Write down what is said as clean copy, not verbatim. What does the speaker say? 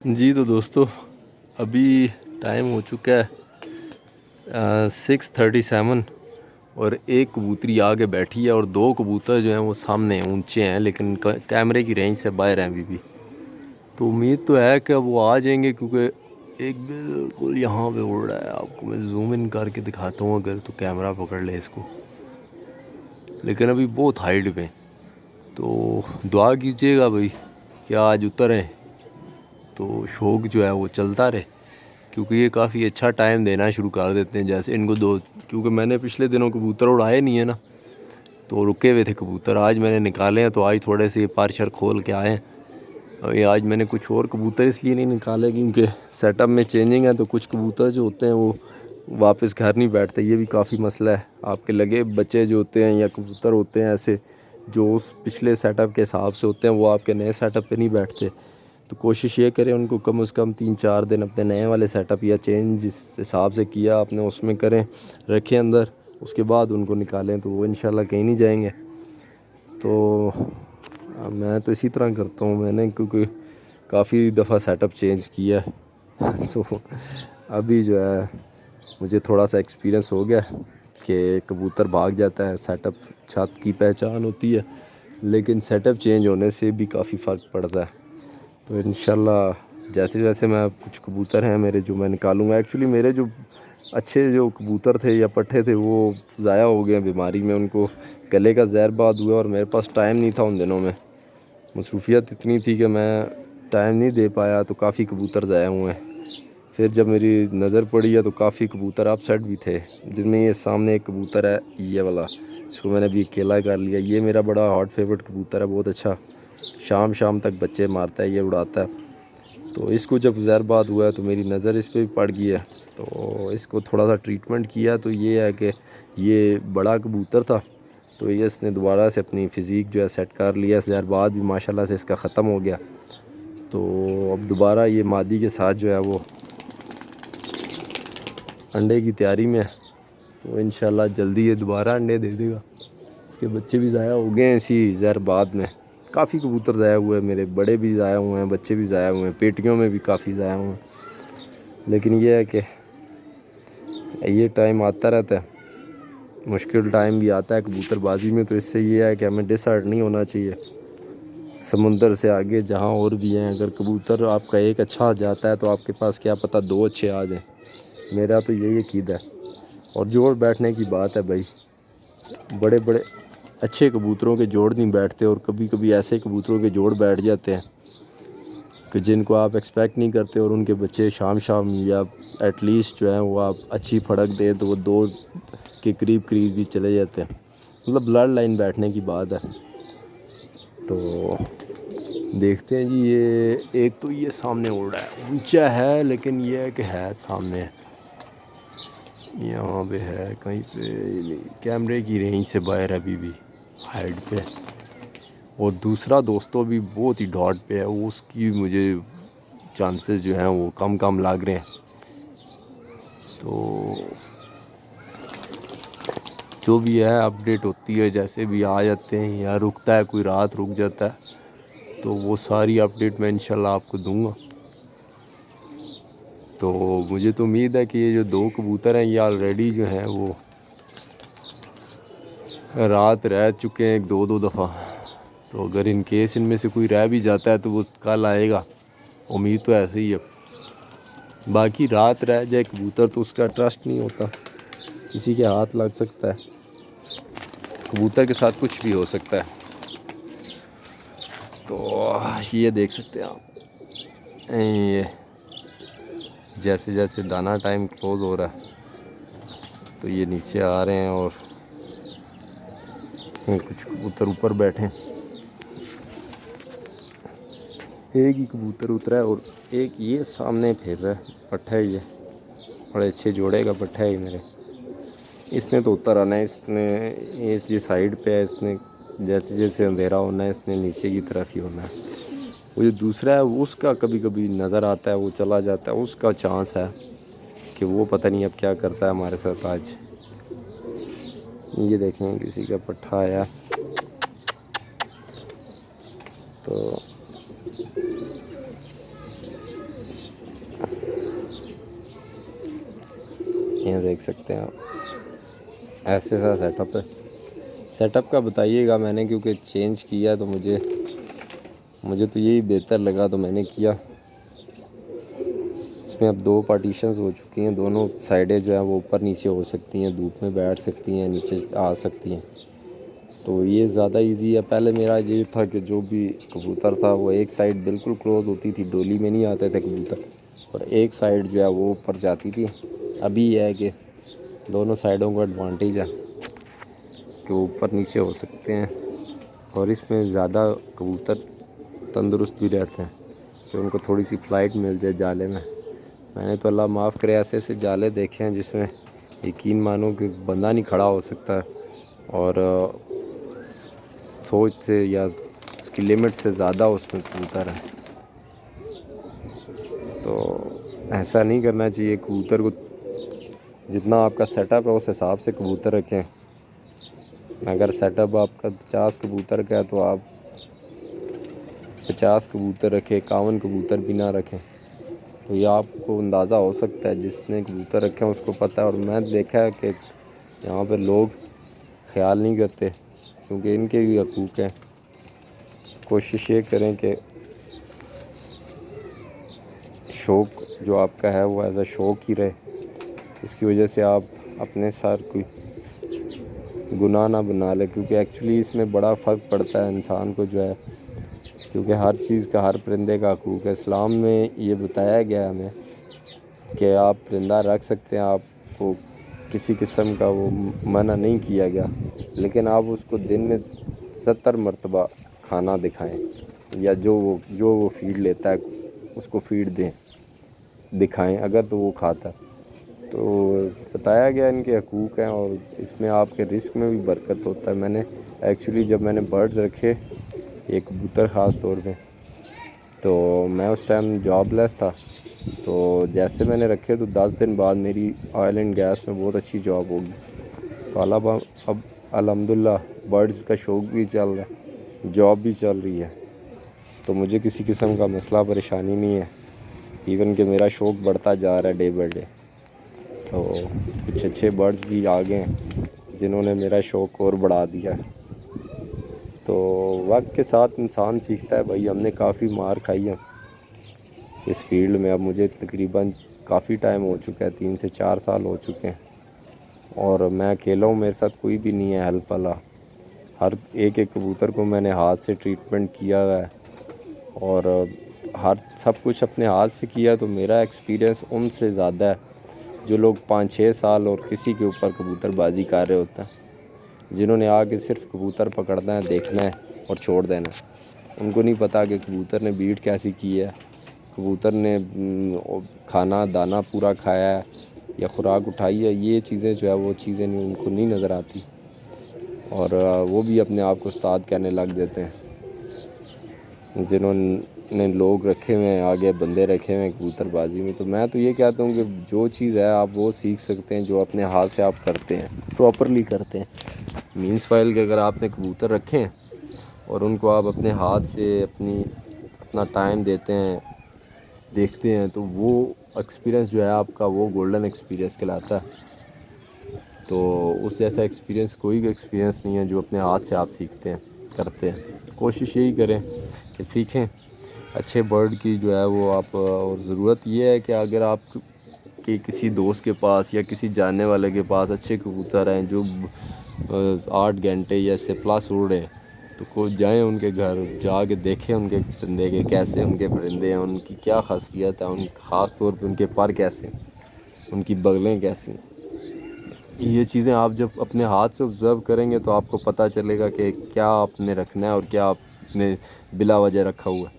جی تو دوستو ابھی ٹائم ہو چکا ہے 6:37 اور ایک کبوتری آگے بیٹھی ہے اور دو کبوتر جو ہیں وہ سامنے اونچے ہیں لیکن کیمرے کی رینج سے باہر ہیں ابھی بھی. تو امید تو ہے کہ وہ آ جائیں گے کیونکہ ایک بالکل یہاں پہ اڑ رہا ہے. آپ کو میں زوم ان کر کے دکھاتا ہوں اگر تو کیمرہ پکڑ لے اس کو, لیکن ابھی بہت ہائٹ پہ. تو دعا کیجیے گا بھائی کہ آج اتریں تو شوق جو ہے وہ چلتا رہے, کیونکہ یہ کافی اچھا ٹائم دینا شروع کر دیتے ہیں. جیسے ان کو کیونکہ میں نے پچھلے دنوں کبوتر اڑائے نہیں ہے نا, تو رکے ہوئے تھے کبوتر. آج میں نے نکالے ہیں تو آج تھوڑے سے پر شر کھول کے آئے ہیں. یہ آج میں نے کچھ اور کبوتر اس لیے نہیں نکالے کیونکہ سیٹ اپ میں چینجنگ ہے, تو کچھ کبوتر جو ہوتے ہیں وہ واپس گھر نہیں بیٹھتے. یہ بھی کافی مسئلہ ہے. آپ کے لگے بچے جو ہوتے ہیں یا کبوتر ہوتے ہیں ایسے جو اس پچھلے سیٹ اپ کے حساب سے ہوتے ہیں وہ آپ کے نئے سیٹ اپ پہ نہیں بیٹھتے. تو کوشش یہ کریں ان کو کم از کم 3-4 دن اپنے نئے والے سیٹ اپ یا چینج جس حساب سے کیا آپ نے اس میں کریں, رکھیں اندر, اس کے بعد ان کو نکالیں تو وہ انشاءاللہ کہیں نہیں جائیں گے. تو میں تو اسی طرح کرتا ہوں. میں نے کیونکہ کافی دفعہ سیٹ اپ چینج کیا ہے تو ابھی جو ہے مجھے تھوڑا سا ایکسپیرئنس ہو گیا کہ کبوتر بھاگ جاتا ہے. سیٹ اپ چھت کی پہچان ہوتی ہے لیکن سیٹ اپ چینج ہونے سے بھی کافی فرق پڑتا ہے. تو انشاءاللہ جیسے جیسے میں کچھ کبوتر ہیں میرے جو میں نکالوں گا. ایکچولی میرے جو اچھے جو کبوتر تھے یا پٹھے تھے وہ ضائع ہو گئے ہیں بیماری میں. ان کو گلے کا زہر بعد ہوا اور میرے پاس ٹائم نہیں تھا ان دنوں میں. مصروفیت اتنی تھی کہ میں ٹائم نہیں دے پایا, تو کافی کبوتر ضائع ہوئے ہیں. پھر جب میری نظر پڑی ہے تو کافی کبوتر اپ سیٹ بھی تھے, جن میں یہ سامنے ایک کبوتر ہے یہ والا, اس کو میں نے ابھی اکیلا کر لیا. یہ میرا بڑا ہاٹ فیورٹ کبوتر ہے, بہت اچھا شام تک بچے مارتا ہے, یہ اڑاتا ہے. تو اس کو جب زہر بعد ہوا ہے تو میری نظر اس پہ بھی پڑ گئی ہے, تو اس کو تھوڑا سا ٹریٹمنٹ کیا. تو یہ ہے کہ یہ بڑا کبوتر تھا تو یہ اس نے دوبارہ سے اپنی فزیک جو ہے سیٹ کر لیا. زہر بعد بھی ماشاءاللہ سے اس کا ختم ہو گیا. تو اب دوبارہ یہ مادی کے ساتھ جو ہے وہ انڈے کی تیاری میں ہے. تو انشاءاللہ جلدی یہ دوبارہ انڈے دے دے گا. اس کے بچے بھی ضائع ہو گئے ہیں اسی زہر بعد میں. کافی کبوتر ضائع ہوئے ہیں میرے, بڑے بھی ضائع ہوئے ہیں, بچے بھی ضائع ہوئے ہیں, پیٹیوں میں بھی کافی ضائع ہوئے ہیں. لیکن یہ ہے کہ یہ ٹائم آتا رہتا ہے, مشکل ٹائم بھی آتا ہے کبوتر بازی میں. تو اس سے یہ ہے کہ ہمیں ڈس ہارٹ نہیں ہونا چاہیے. سمندر سے آگے جہاں اور بھی ہیں, اگر کبوتر آپ کا ایک اچھا جاتا ہے تو آپ کے پاس کیا پتہ 2 اچھے آ جائیں. میرا تو یہی عقیدہ ہے. اور جوڑ بیٹھنے کی بات ہے بھائی, بڑے بڑے اچھے کبوتروں کے جوڑ نہیں بیٹھتے, اور کبھی کبھی ایسے کبوتروں کے جوڑ بیٹھ جاتے ہیں کہ جن کو آپ ایکسپیکٹ نہیں کرتے, اور ان کے بچے شام یا ایٹ لیسٹ جو ہیں وہ آپ اچھی پھڑک دیں تو وہ 2 کے قریب بھی چلے جاتے ہیں. مطلب بلڈ لائن بیٹھنے کی بات ہے. تو دیکھتے ہیں جی. یہ ایک تو یہ سامنے اڑ رہا ہے, اونچا ہے لیکن یہ ہے کہ ہے سامنے, یہاں پہ ہے کہیں پہ, کیمرے کی رینج سے باہر ابھی بھی ہائٹ پہ. اور دوسرا دوستوں بھی بہت ہی ڈاٹ پہ ہے, اس کی مجھے چانسز جو ہیں وہ کم لگ رہے ہیں. تو جو بھی ہے اپڈیٹ ہوتی ہے, جیسے بھی آ جاتے ہیں یا رکتا ہے کوئی رات رک جاتا ہے, تو وہ ساری اپڈیٹ میں انشاءاللہ آپ کو دوں گا. تو مجھے تو امید ہے کہ یہ جو 2 کبوتر ہیں یہ آلریڈی جو ہیں وہ رات رہ چکے ہیں 1-2 دفعہ. تو اگر ان کیس ان میں سے کوئی رہ بھی جاتا ہے تو وہ کل آئے گا, امید تو ایسے ہی ہے. باقی رات رہ جائے کبوتر تو اس کا ٹرسٹ نہیں ہوتا, کسی کے ہاتھ لگ سکتا ہے, کبوتر کے ساتھ کچھ بھی ہو سکتا ہے. تو یہ دیکھ سکتے ہیں آپ, یہ جیسے جیسے دانا ٹائم کلوز ہو رہا ہے تو یہ نیچے آ رہے ہیں, اور کچھ کبوتر اوپر بیٹھے ہیں. ایک ہی کبوتر اترا ہے اور ایک یہ سامنے پھیر رہا ہے, پٹھا ہے یہ, بڑے اچھے جوڑے کا پٹھا ہے میرے. اس نے تو اتر آنا ہے, اس نے اس یہ سائڈ پہ ہے, اس نے جیسے جیسے اندھیرا ہونا ہے اس نے نیچے کی طرف ہی ہونا ہے. وہ جو دوسرا ہے اس کا کبھی کبھی نظر آتا ہے, وہ چلا جاتا ہے, اس کا چانس ہے کہ وہ پتہ نہیں اب کیا کرتا ہے ہمارے ساتھ. آج یہ دیکھیں کسی کا پٹھا آیا تو یہ دیکھ سکتے ہیں آپ، ایسے سا سیٹ اپ ہے. سیٹ اپ کا بتائیے گا، میں نے کیونکہ چینج کیا تو مجھے تو یہی بہتر لگا تو میں نے کیا. اس میں اب 2 پارٹیشنز ہو چکی ہیں، دونوں سائڈیں جو ہیں وہ اوپر نیچے ہو سکتی ہیں، دھوپ میں بیٹھ سکتی ہیں، نیچے آ سکتی ہیں، تو یہ زیادہ ایزی ہے. پہلے میرا یہ تھا کہ جو بھی کبوتر تھا وہ ایک سائڈ بالکل کلوز ہوتی تھی، ڈولی میں نہیں آتے تھے کبوتر، اور ایک سائڈ جو ہے وہ اوپر جاتی تھی. ابھی یہ ہے کہ دونوں سائڈوں کو ایڈوانٹیج ہے کہ وہ اوپر نیچے ہو سکتے ہیں، اور اس میں زیادہ کبوتر تندرست بھی رہتے ہیں کہ ان کو تھوڑی سی فلائٹ مل جائے جالے میں. میں نے تو اللہ معاف کرے ایسے جالے دیکھے ہیں جس میں یقین مانو کہ بندہ نہیں کھڑا ہو سکتا، اور سوچ سے یا اس کی لمٹ سے زیادہ اس میں کبوتر ہے. تو ایسا نہیں کرنا چاہیے. کبوتر کو جتنا آپ کا سیٹ اپ ہے اس حساب سے کبوتر رکھیں. اگر سیٹ اپ آپ کا 50 کبوتر کا ہے تو آپ 50 کبوتر رکھیں، 51 کبوتر بھی نہ رکھیں. تو یہ آپ کو اندازہ ہو سکتا ہے، جس نے کبوتر رکھے ہیں اس کو پتہ ہے. اور میں دیکھا ہے کہ یہاں پہ لوگ خیال نہیں کرتے کیونکہ ان کے بھی حقوق ہیں. کوشش یہ کریں کہ شوق جو آپ کا ہے وہ ایز اے شوق ہی رہے، اس کی وجہ سے آپ اپنے ساتھ کوئی گناہ نہ بنا لیں، کیونکہ ایکچولی اس میں بڑا فرق پڑتا ہے انسان کو جو ہے، کیونکہ ہر چیز کا ہر پرندے کا حقوق ہے. اسلام میں یہ بتایا گیا ہے ہمیں کہ آپ پرندہ رکھ سکتے ہیں، آپ کو کسی قسم کا وہ منع نہیں کیا گیا، لیکن آپ اس کو دن میں 70 مرتبہ کھانا دکھائیں، یا جو وہ فیڈ لیتا ہے اس کو فیڈ دکھائیں اگر تو وہ کھاتا ہے. تو بتایا گیا ان کے حقوق ہیں، اور اس میں آپ کے رزق میں بھی برکت ہوتا ہے. میں نے ایکچولی جب میں نے برڈز رکھے، ایک کبوتر خاص طور پہ، تو میں اس ٹائم جاب لیس تھا. تو جیسے میں نے رکھے تو 10 دن بعد میری آئل اینڈ گیس میں بہت اچھی جاب ہوگی. تو اب الحمدللہ برڈز کا شوق بھی چل رہا ہے، جاب بھی چل رہی ہے، تو مجھے کسی قسم کا مسئلہ پریشانی نہیں ہے. ایون کہ میرا شوق بڑھتا جا رہا ہے ڈے بائی ڈے. تو کچھ اچھے برڈز بھی آ گئے ہیں جنہوں نے میرا شوق اور بڑھا دیا. تو وقت کے ساتھ انسان سیکھتا ہے. بھائی ہم نے کافی مار کھائی ہے اس فیلڈ میں. اب مجھے تقریباً کافی ٹائم ہو چکا ہے، 3 سے 4 سال ہو چکے ہیں، اور میں اکیلا ہوں، میرے ساتھ کوئی بھی نہیں ہے ہیلپ والا. ہر ایک کبوتر کو میں نے ہاتھ سے ٹریٹمنٹ کیا ہے، اور سب کچھ اپنے ہاتھ سے کیا. تو میرا ایکسپیرینس ان سے زیادہ ہے جو لوگ 5-6 سال اور کسی کے اوپر کبوتر بازی کر رہے ہوتے ہیں، جنہوں نے آ کے صرف کبوتر پکڑنا ہے، دیکھنا ہے اور چھوڑ دینا ہے. ان کو نہیں پتہ کہ کبوتر نے بیٹ کیسی کی ہے، کبوتر نے کھانا دانہ پورا کھایا ہے یا خوراک اٹھائی ہے. یہ چیزیں جو ہے وہ چیزیں ان کو نہیں نظر آتی، اور وہ بھی اپنے آپ کو استاد کہنے لگ دیتے ہیں جنہوں نے لوگ رکھے ہوئے ہیں، آگے بندے رکھے ہوئے ہیں کبوتر بازی میں. تو میں تو یہ کہتا ہوں کہ جو چیز ہے آپ وہ سیکھ سکتے ہیں جو اپنے ہاتھ سے آپ کرتے ہیں، پراپرلی کرتے ہیں. مینس فائل کہ اگر آپ نے کبوتر رکھے ہیں اور ان کو آپ اپنے ہاتھ سے اپنا ٹائم دیتے ہیں، دیکھتے ہیں، تو وہ ایکسپیرینس جو ہے آپ کا وہ گولڈن ایکسپیرینس کہلاتا ہے. تو اس جیسا ایکسپیرینس کوئی بھی ایکسپیرینس نہیں ہے جو اپنے ہاتھ سے آپ سیکھتے ہیں، کرتے ہیں. کوشش یہی کریں کہ سیکھیں اچھے برڈ کی جو ہے وہ آپ. اور ضرورت یہ ہے کہ اگر آپ کہ کسی دوست کے پاس یا کسی جاننے والے کے پاس اچھے کبوتر ہیں جو 8 گھنٹے یا اس سے پلس اڑے، تو جائیں ان کے گھر، جا کے دیکھیں ان کے پرندے کے کیسے ان کے پرندے ہیں، ان کی کیا خاصیت ہے، خاص طور پہ ان کے پر کیسے، ان کی بغلیں کیسی. یہ چیزیں آپ جب اپنے ہاتھ سے آبزرو کریں گے تو آپ کو پتہ چلے گا کہ کیا آپ نے رکھنا ہے اور کیا آپ نے بلا وجہ رکھا ہوا ہے.